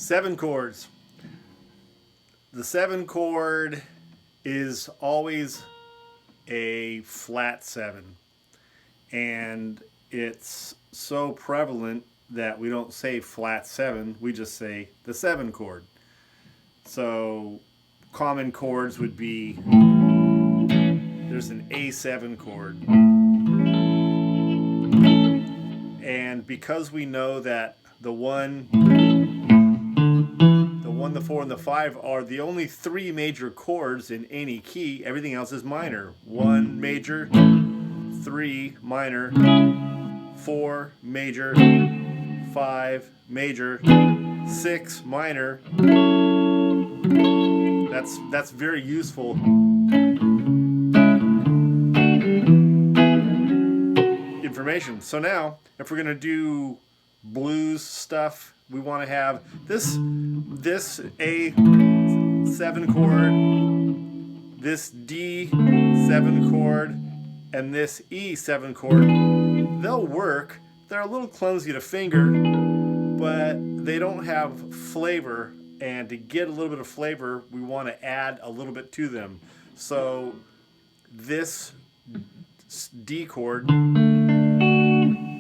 Seven chords. The seven chord is always a flat seven, and it's so prevalent that we don't say flat seven, we just say the seven chord. So common chords would be, there's an A7 chord, and because we know that the 1, the 4, and the 5 are the only three major chords in any key, everything else is minor. 1 major, 3 minor, 4 major, 5 major, 6 minor. That's very useful information. So now, if we're going to do blues stuff, we want to have this A7 chord, this D7 chord, and this E7 chord. They'll work. They're a little clumsy to finger, but they don't have flavor, and to get a little bit of flavor, we want to add a little bit to them. So this D chord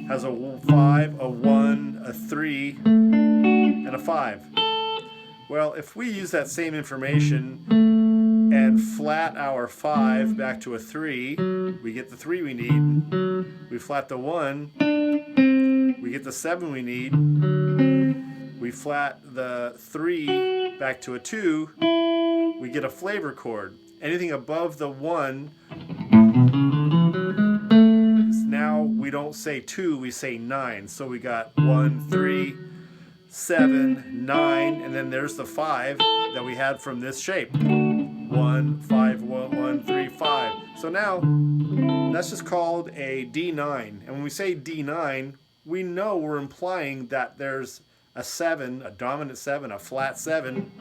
has a 5, a 1, a 3, and a 5. Well, if we use that same information and flat our 5 back to a 3, we get the 3 we need. We flat the 1, we get the 7 we need. We flat the 3 back to a 2, we get a flavor chord. Anything above the 1, now we don't say 2, we say 9. So we got 1, 3, 7, 9, and then there's the 5 that we had from this shape. 1, 5, 1, 3, 5. So now that's just called a D9. And when we say D9, we know we're implying that there's a 7, a dominant 7, a flat 7,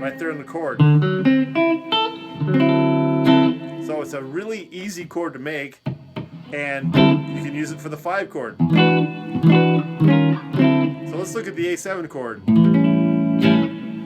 right there in the chord. So it's a really easy chord to make, and you can use it for the 5 chord. So let's look at the A7 chord.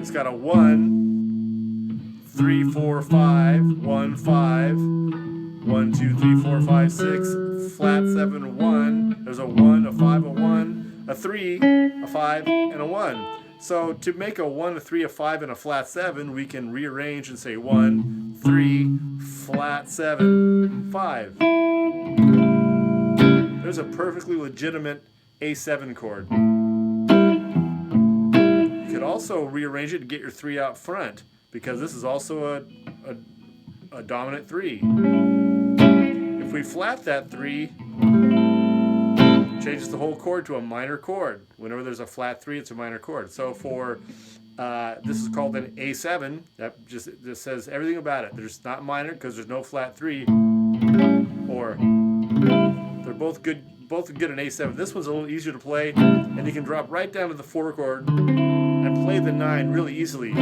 It's got a 1, 3, 4, 5, 1, 5, 1, 2, 3, 4, 5, 6, flat 7, 1. There's a 1, a 5, a 1, a 3, a 5, and a 1. So to make a 1, a 3, a 5, and a flat 7, we can rearrange and say 1, 3, flat 7, 5. There's a perfectly legitimate A7 chord. You could also rearrange it to get your 3 out front, because this is also a dominant 3. If we flat that 3, changes the whole chord to a minor chord. Whenever there's a flat 3, it's a minor chord. So for this is called an A7. That just says everything about it. There's not minor because there's no flat 3, or they're both good in A7. This one's a little easier to play, and you can drop right down to the 4 chord and play the 9 really easily.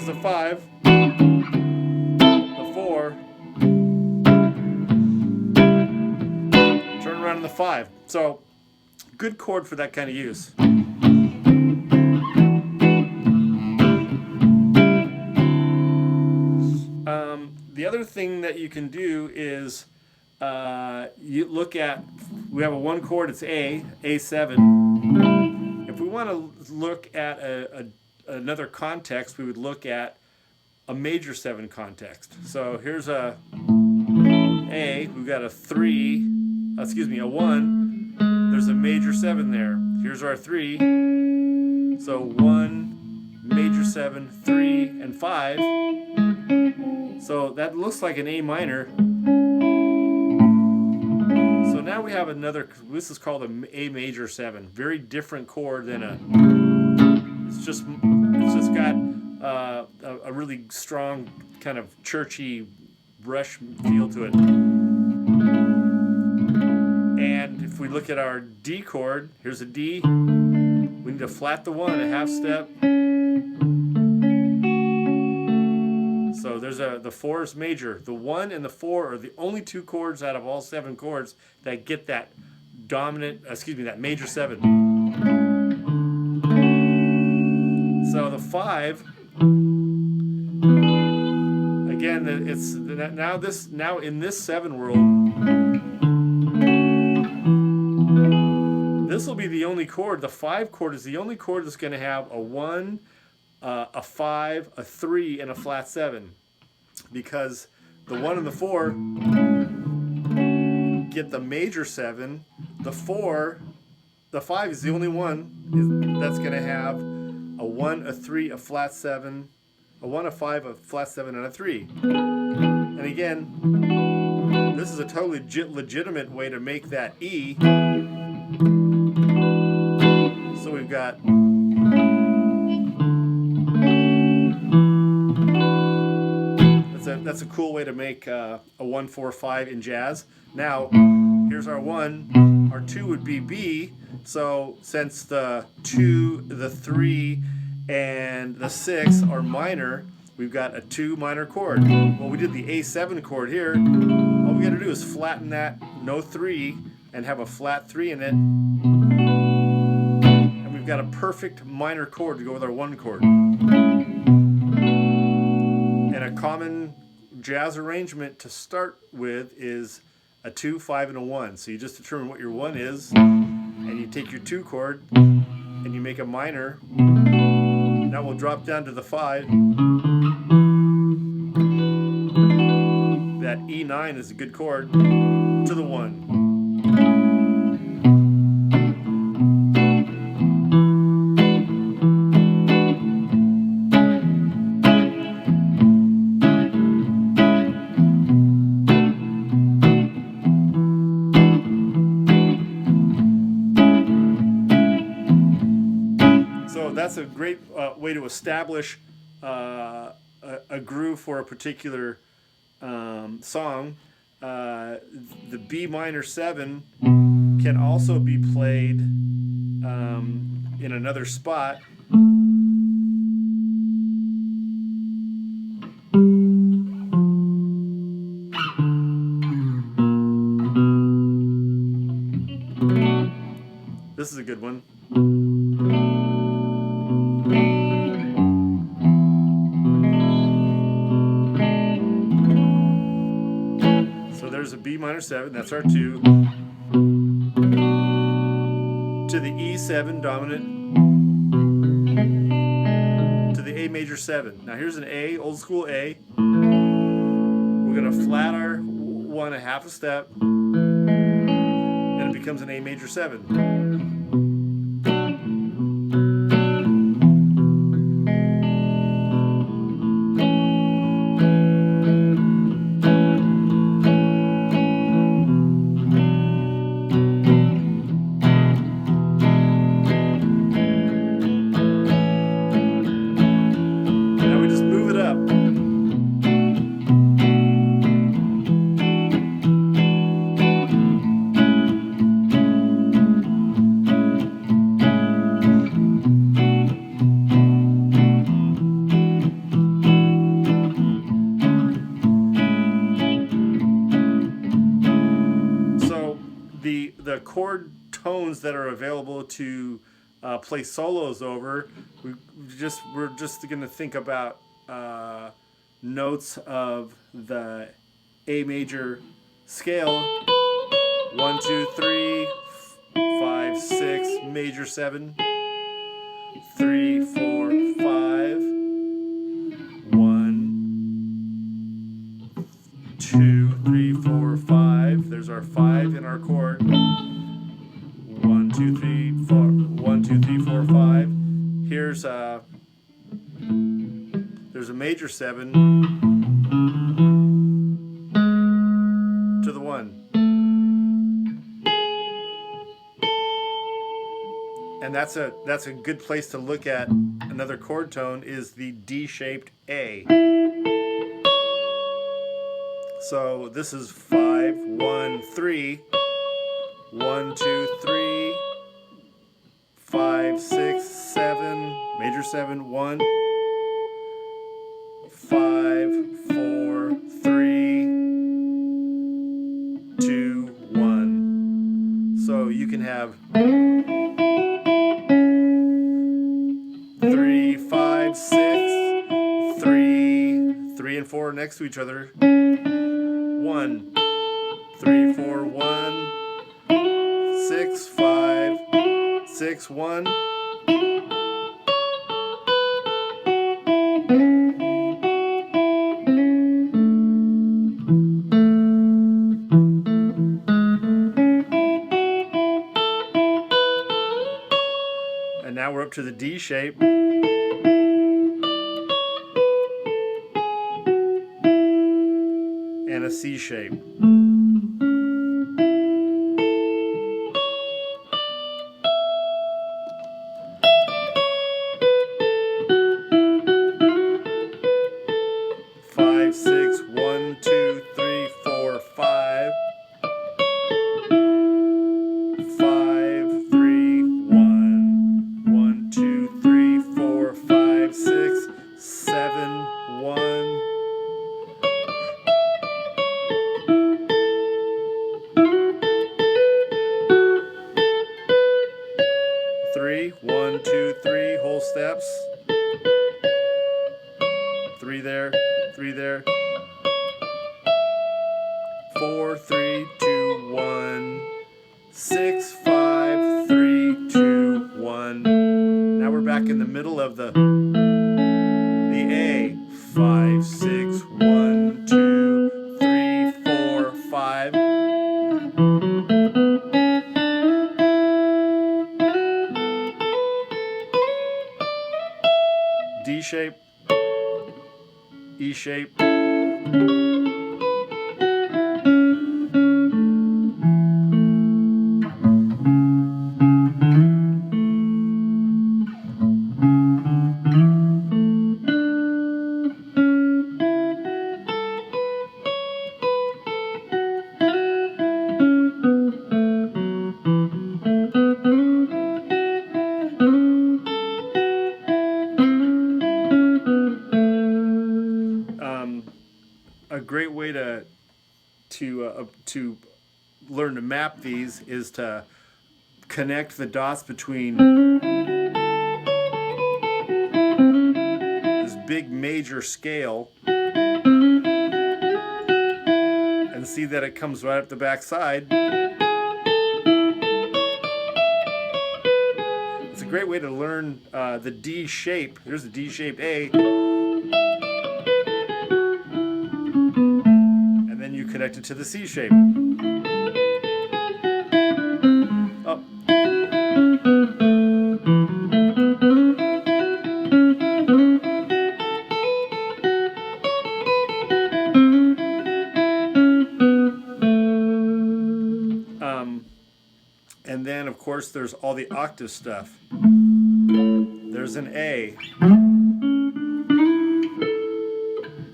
The 5, the 4, turn around in the 5. So, good chord for that kind of use. The other thing that you can do is you look at, we have a 1 chord, it's A7. If we want to look at another context, we would look at a major 7 context. So here's a A, we've got a 3, a 1, there's a major 7 there. Here's our 3, so 1, major 7, 3, and 5. So that looks like an A minor. So now we have another, this is called a A major 7. Very different chord than a, it's just got a really strong kind of churchy brush feel to it. And if we look at our D chord, here's a D. We need to flat the 1 a half step. So there's the 4 is major. The 1 and the 4 are the only 2 chords out of all 7 chords that get that that major 7. So the 5, again, it's now in this 7 world, this will be the only chord. The 5 chord is the only chord that's going to have a 1, a 5, a 3, and a flat 7, because the 1 and the 4 get the major 7. The 5 is the only one that's going to have a 1, a 3, a flat 7, a 1, a 5, a flat 7, and a 3. And again, this is a totally legitimate way to make that E. So we've got that's a cool way to make a 1, 4, 5 in jazz. Now, here's our 1. Our 2 would be B. So since the 2, the 3, and the 6 are minor, we've got a 2 minor chord. Well, we did the A7 chord here. All we got to do is flatten that no 3 and have a flat 3 in it. And we've got a perfect minor chord to go with our 1 chord. And a common jazz arrangement to start with is a 2, 5, and a 1. So you just determine what your 1 is, and you take your 2 chord and you make a minor. Now we'll drop down to the 5. That E9 is a good chord to the 1. So that's a great way to establish a groove for a particular song. The B minor 7 can also be played in another spot. This is a good one. So there's a B minor 7, that's our 2, to the E7 dominant, to the A major 7. Now here's an A, old school A. We're going to flat our 1 a half a step, and it becomes an A major 7. The chord tones that are available to play solos over, we're just going to think about notes of the A major scale: 1, 2, 3, 5, 6, major 7, 3, 4, 5, 1, 2, 3, 4, 5. There's our 5 in our chord. 1, 2, 3, 4. 1, 2, 3, 4, 5. Here's there's a major 7 to the 1. And that's a good place to look at an another chord tone is the D-shaped A. So this is 5, 1, 3, 1, 2, 3, 5, 6, 7, major 7, 1, 5, 4, 3, 2, 1. So you can have 3, 5, 6, 3 and 4 next to each other. 1, 3, 4, 1, 6, 5, 6, 1. And now we're up to the D shape. And a C shape. Five, 6, 1, 2, 3, 4, 5. 5, 3, 1. 1, 2, 3, 4, 5, 6, 7, 1. 3, 1, 2, 3, whole steps. 3 there, 3 there. 4, 3, 2, 1. 6, 5, 3, 2, 1. Now we're back in the middle of the A. 5, 6, 1, 2, 3, 4, 5. D shape, E shape. A great way to learn to map these is to connect the dots between this big major scale and see that it comes right up the back side. It's a great way to learn the D shape. Here's the D-shaped A. And then you connect it to the C shape. Up. And then, of course, there's all the octave stuff. There's an A.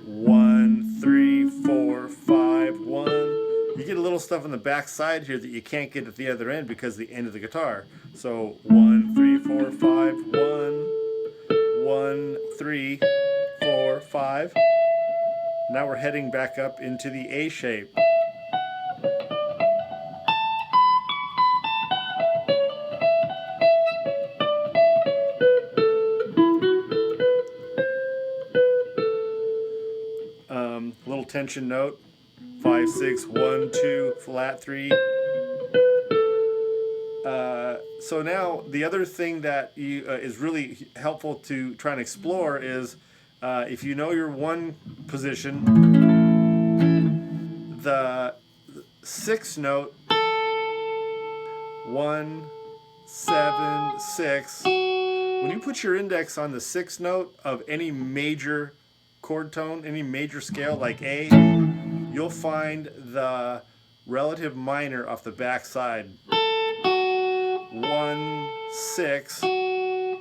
1, 3, 4, 5, 1. You get a little stuff on the back side here that you can't get at the other end because of the end of the guitar. So 1, 3, 4, 5, 1, 1, 3, 4, 5. Now we're heading back up into the A shape. Little tension note. 5, 6, 1, 2, flat 3. So now the other thing that is really helpful to try and explore is if you know your one position, the sixth note, 1, 7, 6. When you put your index on the sixth note of any major chord tone, any major scale like A, you'll find the relative minor off the back side. 1, 6, 5,